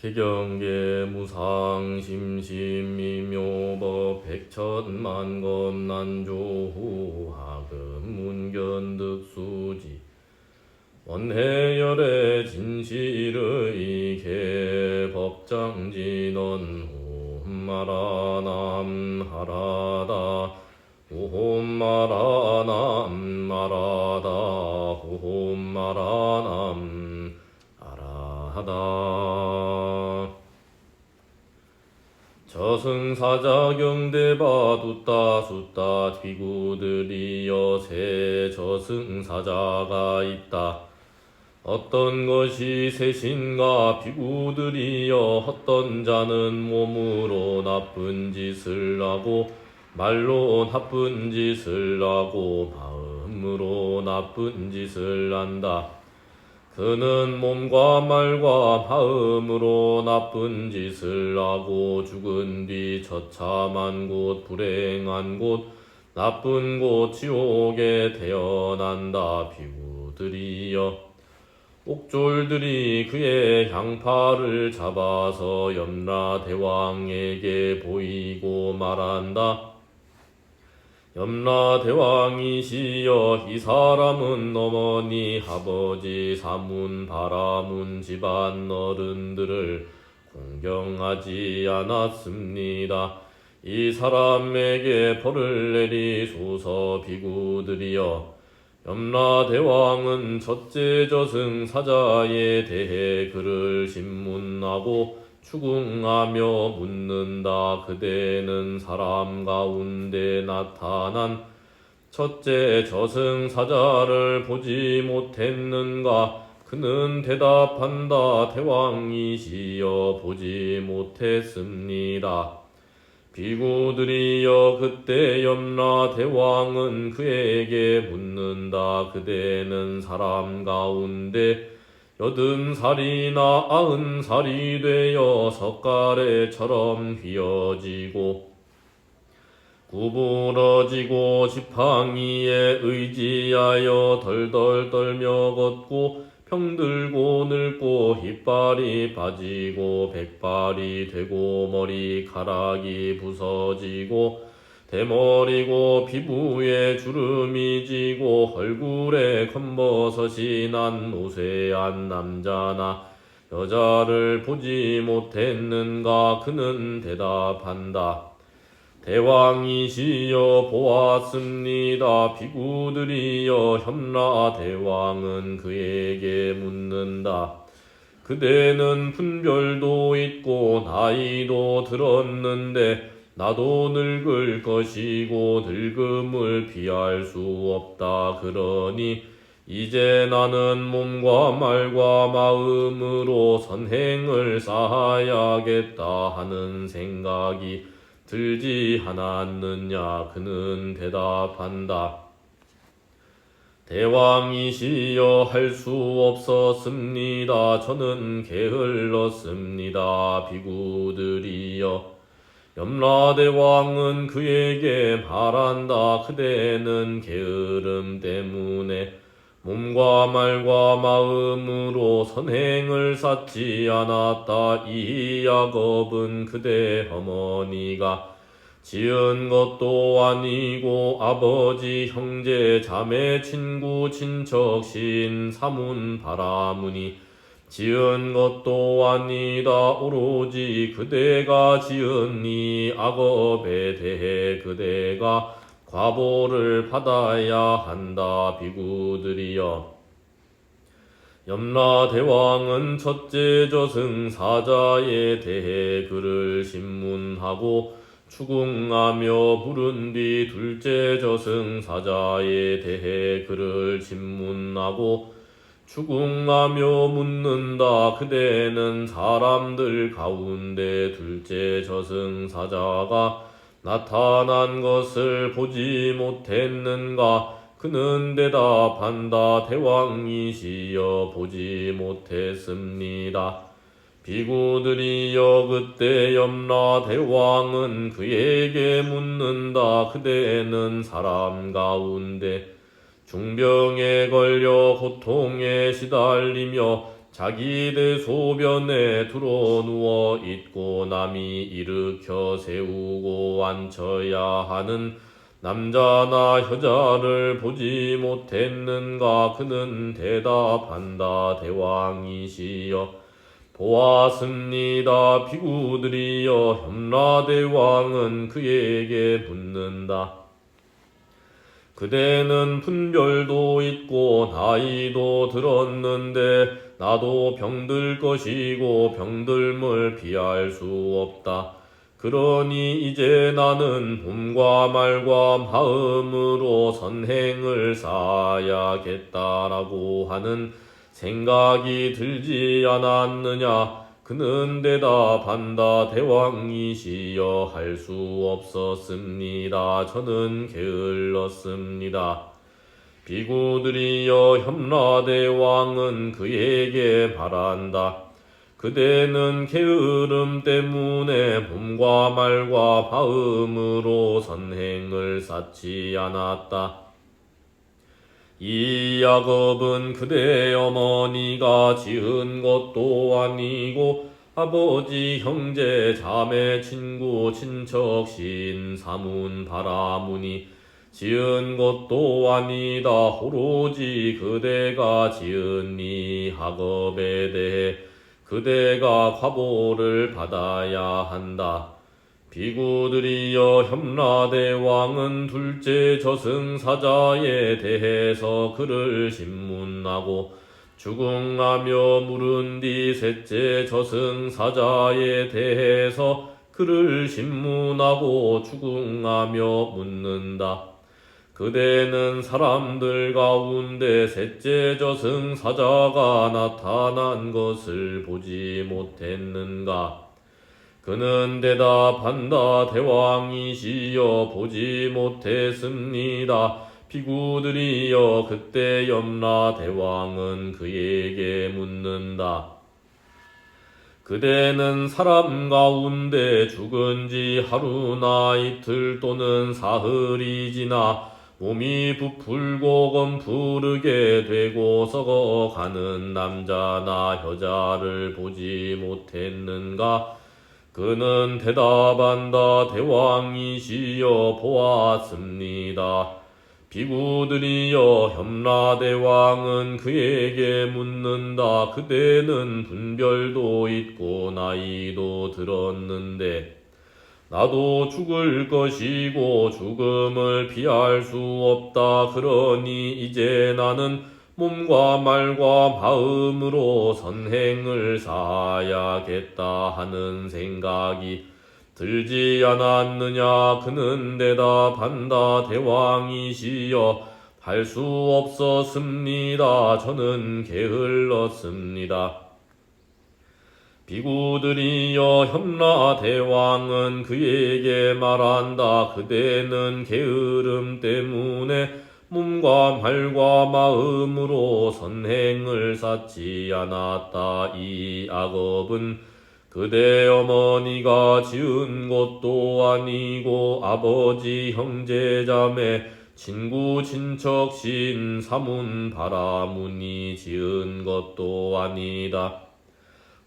개경계 무상 심심미묘법 백천만검 난조후 하금 문견득수지 원해열의 진실의 개법장진원 홈마라남하라다 홈마라남마라다 홈마라남아라하다 저승사자 경대바 둣다 숫다 비구들이 여세 저승사자가 있다. 어떤 것이 셋인가 비구들이여 헛던 자는 몸으로 나쁜 짓을 하고 말로 나쁜 짓을 하고 마음으로 나쁜 짓을 한다. 그는 몸과 말과 마음으로 나쁜 짓을 하고 죽은 뒤 처참한 곳 불행한 곳 나쁜 곳 지옥에 태어난다. 비구들이여 옥졸들이 그의 향파를 잡아서 염라대왕에게 보이고 말한다. 염라대왕이시여 이 사람은 어머니 아버지 사문 바라문 집안 어른들을 공경하지 않았습니다. 이 사람에게 벌을 내리소서. 비구들이여 염라대왕은 첫째 저승사자에 대해 그를 신문하고 추궁하며 묻는다. 그대는 사람 가운데 나타난 첫째 저승사자를 보지 못했는가? 그는 대답한다. 대왕이시여 보지 못했습니다. 비구들이여 그때 염라대왕은 그에게 묻는다. 그대는 사람 가운데 80살이나 90살이 되어 석가래처럼 휘어지고 구부러지고 지팡이에 의지하여 덜덜 떨며 걷고 병들고 늙고 이빨이 빠지고 백발이 되고 머리카락이 부서지고 대머리고 피부에 주름이 지고 얼굴에 검버섯이 난 노쇠한 남자나 여자를 보지 못했는가? 그는 대답한다. 대왕이시여 보았습니다. 비구들이여 염라대왕은 그에게 묻는다. 그대는 분별도 있고 나이도 들었는데 나도 늙을 것이고 늙음을 피할 수 없다. 그러니 이제 나는 몸과 말과 마음으로 선행을 쌓아야겠다 하는 생각이 들지 않았느냐? 그는 대답한다. 대왕이시여 할 수 없었습니다. 저는 게을렀습니다. 비구들이여 염라대왕은 그에게 말한다. 그대는 게으름 때문에 몸과 말과 마음으로 선행을 쌓지 않았다. 이 야곱은 그대 어머니가 지은 것도 아니고 아버지 형제 자매 친구 친척 시인 사문 바라문이 지은 것도 아니다. 오로지 그대가 지은 이 악업에 대해 그대가 과보를 받아야 한다. 비구들이여 염라대왕은 첫째 저승사자에 대해 그를 신문하고 추궁하며 부른 뒤 둘째 저승사자에 대해 그를 신문하고 추궁하며 묻는다. 그대는 사람들 가운데 둘째 저승사자가 나타난 것을 보지 못했는가? 그는 대답한다. 대왕이시여 보지 못했습니다. 비구들이여 그때 염라대왕은 그에게 묻는다. 그대는 사람 가운데 중병에 걸려 고통에 시달리며 자기 대소변에 두루 누워 있고 남이 일으켜 세우고 앉혀야 하는 남자나 여자를 보지 못했는가? 그는 대답한다. 대왕이시여 보았습니다. 비구들이여 현라대왕은 그에게 묻는다. 그대는 분별도 있고 나이도 들었는데 나도 병들 것이고 병들물 피할 수 없다. 그러니 이제 나는 몸과 말과 마음으로 선행을 쌓아야겠다라고 하는 생각이 들지 않았느냐? 그는 대답한다. 대왕이시여 할 수 없었습니다. 저는 게을렀습니다. 비구들이여 현라대왕은 그에게 말한다. 그대는 게으름 때문에 몸과 말과 마음으로 선행을 쌓지 않았다. 이 야곱은 그대 어머니가 지은 것도 아니고 아버지, 형제, 자매, 친구, 친척, 시인, 사문, 바라문이 지은 것도 아니다. 오로지 그대가 지은 이 학업에 대해 그대가 과보를 받아야 한다. 비구들이여 현라대왕은 둘째 저승사자에 대해서 그를 신문하고 주궁하며 물은 뒤 셋째 저승사자에 대해서 그를 신문하고 주궁하며 묻는다. 그대는 사람들 가운데 셋째 저승사자가 나타난 것을 보지 못했는가? 그는 대답한다. 대왕이시여 보지 못했습니다. 비구들이여 그때 염라대왕은 그에게 묻는다. 그대는 사람 가운데 죽은 지 하루나 이틀 또는 사흘이 지나 몸이 부풀고 검푸르게 되고 썩어가는 남자나 여자를 보지 못했는가? 그는 대답한다. 대왕이시여 보았습니다. 비구들이여 현라대왕은 그에게 묻는다. 그대는 분별도 있고 나이도 들었는데 나도 죽을 것이고 죽음을 피할 수 없다. 그러니 이제 나는 몸과 말과 마음으로 선행을 쌓아야겠다 하는 생각이 들지 않았느냐? 그는 대답한다. 대왕이시여 할 수 없었습니다. 저는 게을렀습니다. 비구들이여 현라대왕은 그에게 말한다. 그대는 게으름 때문에 몸과 말과 마음으로 선행을 쌓지 않았다. 이 악업은 그대 어머니가 지은 것도 아니고 아버지, 형제, 자매, 친구, 친척, 시인, 사문, 바라문이 지은 것도 아니다.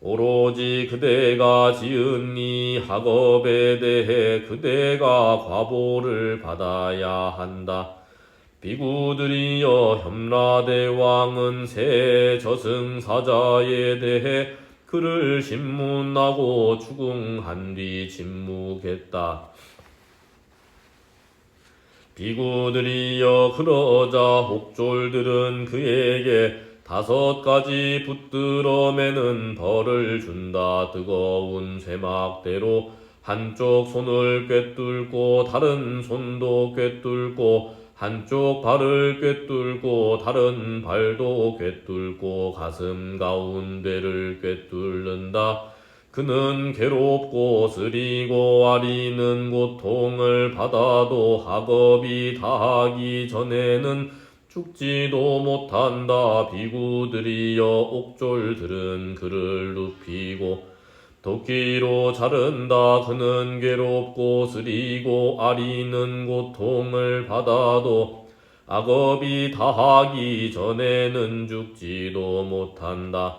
오로지 그대가 지은 이 학업에 대해 그대가 과보를 받아야 한다. 비구들이여 현라대왕은 새 저승사자에 대해 그를 신문하고 추궁한 뒤 침묵했다. 비구들이여 그러자 옥졸들은 그에게 5가지 붙들어 매는 벌을 준다. 뜨거운 쇠막대로 한쪽 손을 꿰뚫고 다른 손도 꿰뚫고 한쪽 발을 꿰뚫고 다른 발도 꿰뚫고 가슴 가운데를 꿰뚫는다. 그는 괴롭고 쓰리고 아리는 고통을 받아도 학업이 다하기 전에는 죽지도 못한다. 비구들이여 옥졸들은 그를 눕히고 도끼로 자른다. 그는 괴롭고 쓰리고 아리는 고통을 받아도 악업이 다하기 전에는 죽지도 못한다.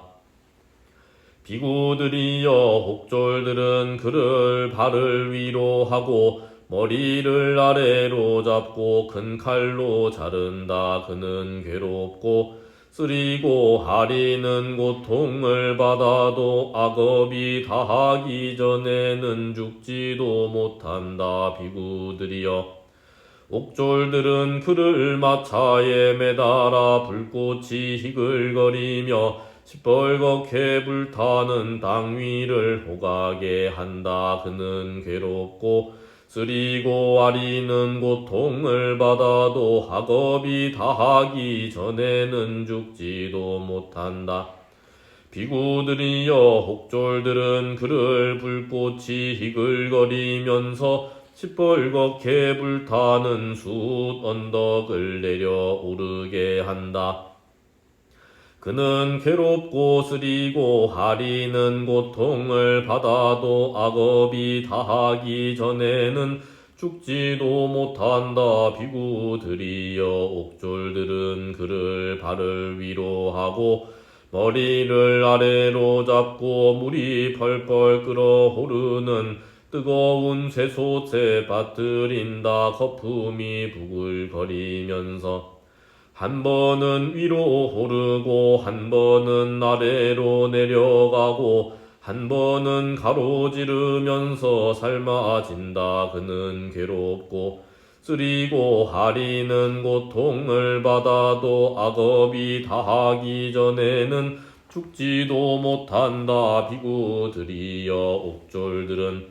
비구들이여 혹졸들은 그를 발을 위로 하고 머리를 아래로 잡고 큰 칼로 자른다. 그는 괴롭고 쓰리고 하리는 고통을 받아도 악업이 다하기 전에는 죽지도 못한다. 비구들이여 옥졸들은 그를 마차에 매달아 불꽃이 희글거리며 시뻘겋게 불타는 땅 위를 오가게 한다. 그는 괴롭고 쓰리고 아리는 고통을 받아도 학업이 다하기 전에는 죽지도 못한다. 비구들이여 혹졸들은 그를 불꽃이 희글거리면서 시뻘겋게 불타는 숫 언덕을 내려오르게 한다. 그는 괴롭고 쓰리고 하리는 고통을 받아도 악업이 다하기 전에는 죽지도 못한다. 비구들이여 옥졸들은 그를 발을 위로 하고 머리를 아래로 잡고 물이 펄펄 끓어오르는 뜨거운 쇠솥에 빠뜨린다. 거품이 부글거리면서 한 번은 위로 오르고 한 번은 아래로 내려가고 한 번은 가로지르면서 삶아진다. 그는 괴롭고 쓰리고 하리는 고통을 받아도 악업이 다하기 전에는 죽지도 못한다. 비구들이여 옥졸들은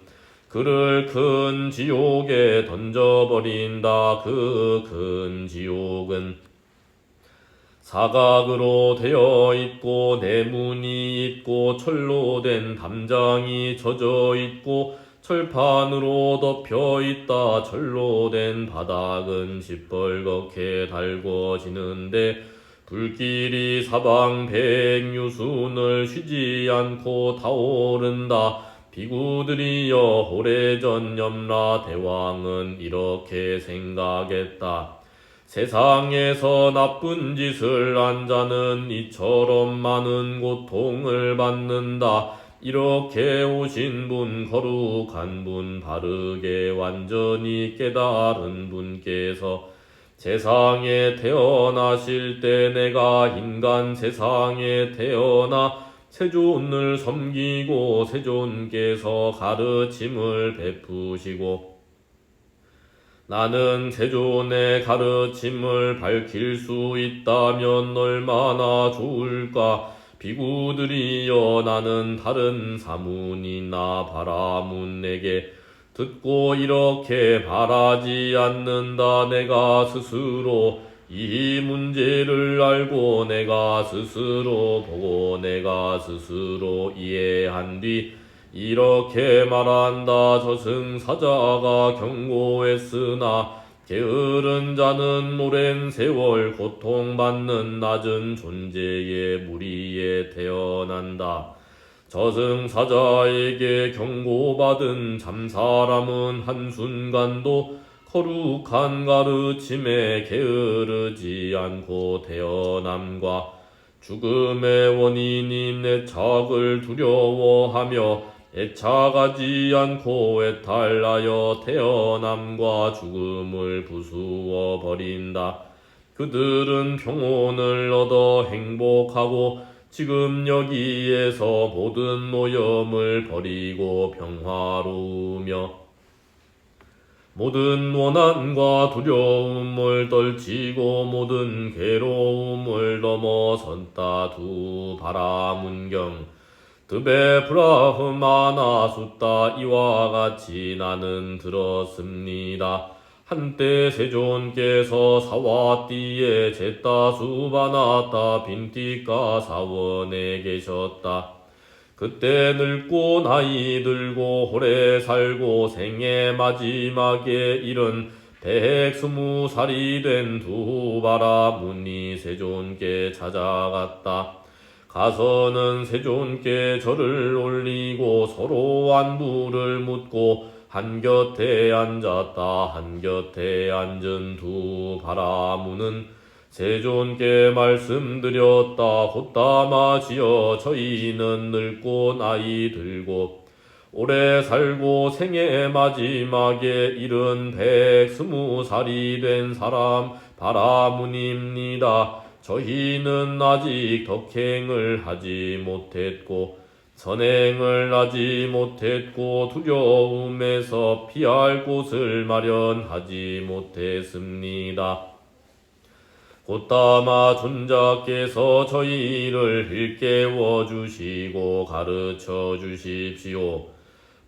그를 큰 지옥에 던져버린다. 그 큰 지옥은 사각으로 되어 있고 내문이 있고 철로 된 담장이 젖어 있고 철판으로 덮여 있다. 철로 된 바닥은 시뻘겋게 달궈지는데 불길이 사방 백유순을 쉬지 않고 타오른다. 비구들이여 오래전 염라 대왕은 이렇게 생각했다. 세상에서 나쁜 짓을 한 자는 이처럼 많은 고통을 받는다. 이렇게 오신 분, 거룩한 분, 바르게 완전히 깨달은 분께서 세상에 태어나실 때 내가 인간 세상에 태어나 세존을 섬기고 세존께서 가르침을 베푸시고 나는 세존의 가르침을 밝힐 수 있다면 얼마나 좋을까. 비구들이여 나는 다른 사문이나 바라문 내게 듣고 이렇게 바라지 않는다. 내가 스스로 이 문제를 알고 내가 스스로 보고 내가 스스로 이해한 뒤 이렇게 말한다. 저승사자가 경고했으나 게으른 자는 오랜 세월 고통받는 낮은 존재의 무리에 태어난다. 저승사자에게 경고받은 잠사람은 한순간도 거룩한 가르침에 게으르지 않고 태어남과 죽음의 원인인 애착을 두려워하며 애착하지 않고 애탈하여 태어남과 죽음을 부수어 버린다. 그들은 평온을 얻어 행복하고 지금 여기에서 모든 노염을 버리고 평화로우며 모든 원한과 두려움을 떨치고 모든 괴로움을 넘어선다. 두 바라문경 드베 브라흐마나 숫다 이와 같이 나는 들었습니다. 한때 세존께서 사와띠의 제따수바나타 빈티카 사원에 계셨다. 그때 늙고 나이 들고 오래 살고 생의 마지막에 이른 120살이 된 두 바라문이 세존께 찾아갔다. 가서는 세존께 절을 올리고 서로 안부를 묻고 한곁에 앉았다. 한곁에 앉은 두 바라문은 세존께 말씀드렸다. 곧다마지어 저희는 늙고 나이 들고 오래 살고 생의 마지막에 이른 120살이 된 사람 바라문입니다. 저희는 아직 덕행을 하지 못했고 선행을 하지 못했고 두려움에서 피할 곳을 마련하지 못했습니다. 곧다마 존자께서 저희를 일깨워 주시고 가르쳐 주십시오.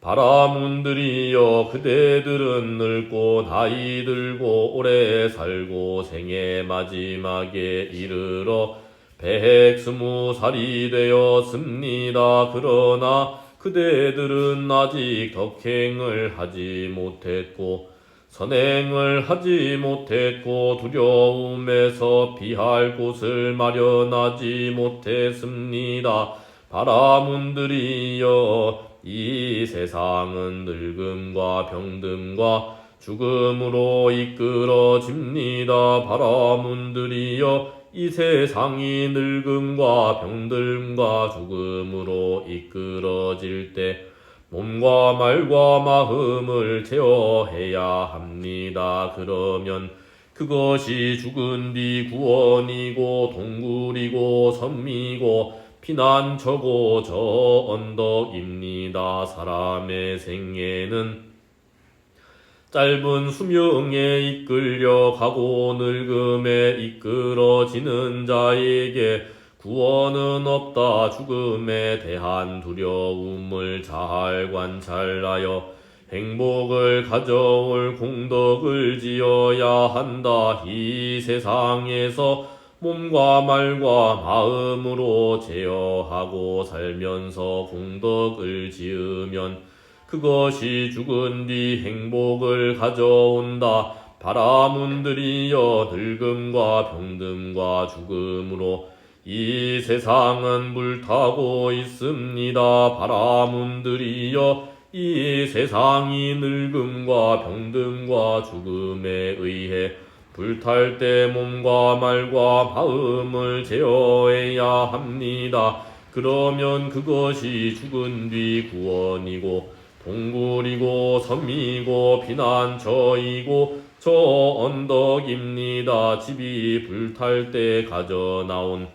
바라문들이여, 그대들은 늙고 나이 들고 오래 살고 생의 마지막에 이르러 120살이 되었습니다. 그러나 그대들은 아직 덕행을 하지 못했고 선행을 하지 못했고 두려움에서 피할 곳을 마련하지 못했습니다. 바라문들이여, 이 세상은 늙음과 병듦과 죽음으로 이끌어집니다. 바라문들이여, 이 세상이 늙음과 병듦과 죽음으로 이끌어질 때 몸과 말과 마음을 제어해야 합니다. 그러면 그것이 죽은 뒤 구원이고 동굴이고 섬이고 피난처고 저 언덕입니다. 사람의 생애는 짧은 수명에 이끌려가고 늙음에 이끌어지는 자에게 구원은 없다. 죽음에 대한 두려움을 잘 관찰하여 행복을 가져올 공덕을 지어야 한다. 이 세상에서 몸과 말과 마음으로 제어하고 살면서 공덕을 지으면 그것이 죽은 뒤 행복을 가져온다. 바라문들이여, 늙음과 병듦과 죽음으로 이 세상은 불타고 있습니다. 바라문들이여, 이 세상이 늙음과 병듦과 죽음에 의해 불탈 때 몸과 말과 마음을 제어해야 합니다. 그러면 그것이 죽은 뒤 구원이고 동굴이고 섬이고 피난처이고 저 언덕입니다. 집이 불탈 때 가져나온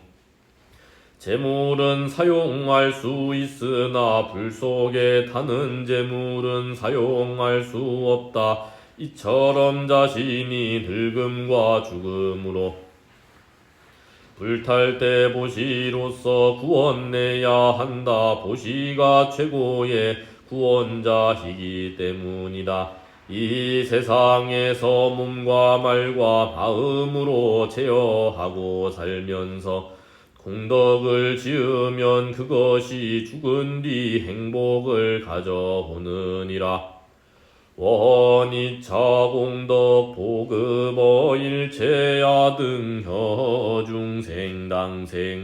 재물은 사용할 수 있으나 불 속에 타는 재물은 사용할 수 없다. 이처럼 자신이 늙음과 죽음으로 불탈 때 보시로서 구원내야 한다. 보시가 최고의 구원자이기 때문이다. 이 세상에서 몸과 말과 마음으로 제어하고 살면서 공덕을 지으면 그것이 죽은 뒤 행복을 가져오느니라. 원이차 공덕 보급어 일체야등 혀중생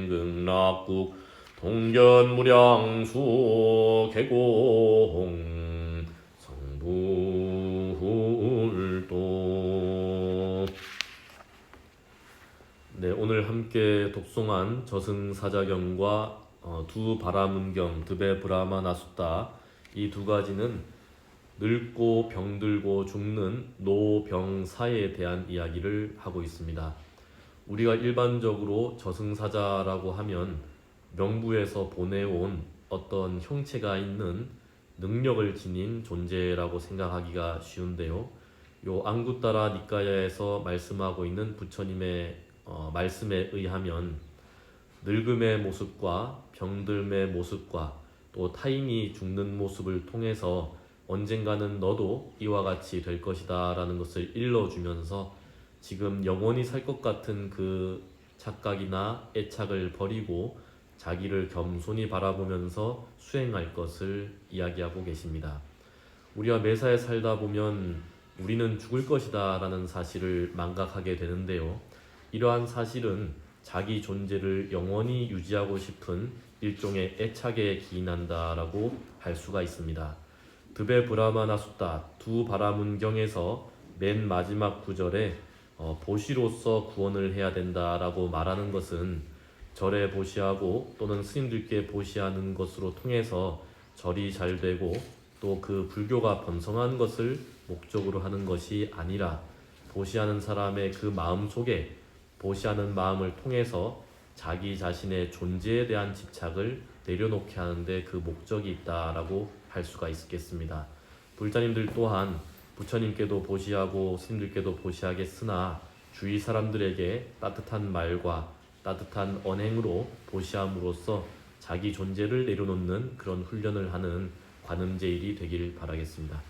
극락국 동견무량수 계공 성불도. 네, 오늘 함께 독송한 저승사자경과 두 바라문경 드베 브라마나 숫다, 이 두 가지는 늙고 병들고 죽는 노병사에 대한 이야기를 하고 있습니다. 우리가 일반적으로 저승사자라고 하면 명부에서 보내온 어떤 형체가 있는 능력을 지닌 존재라고 생각하기가 쉬운데요. 요 앙구따라 니까야에서 말씀하고 있는 부처님의 말씀에 의하면 늙음의 모습과 병듦의 모습과 또 타인이 죽는 모습을 통해서 언젠가는 너도 이와 같이 될 것이다 라는 것을 일러주면서 지금 영원히 살 것 같은 그 착각이나 애착을 버리고 자기를 겸손히 바라보면서 수행할 것을 이야기하고 계십니다. 우리가 매사에 살다 보면 우리는 죽을 것이다 라는 사실을 망각하게 되는데요. 이러한 사실은 자기 존재를 영원히 유지하고 싶은 일종의 애착에 기인한다라고 할 수가 있습니다. 드베 브라마나 숫다 두 바라문경에서 맨 마지막 구절에 보시로서 구원을 해야 된다라고 말하는 것은 절에 보시하고 또는 스님들께 보시하는 것으로 통해서 절이 잘 되고 또 그 불교가 번성한 것을 목적으로 하는 것이 아니라 보시하는 사람의 그 마음 속에 보시하는 마음을 통해서 자기 자신의 존재에 대한 집착을 내려놓게 하는데 그 목적이 있다라고 할 수가 있겠습니다. 불자님들 또한 부처님께도 보시하고 스님들께도 보시하겠으나 주위 사람들에게 따뜻한 말과 따뜻한 언행으로 보시함으로써 자기 존재를 내려놓는 그런 훈련을 하는 관음제일이 되길 바라겠습니다.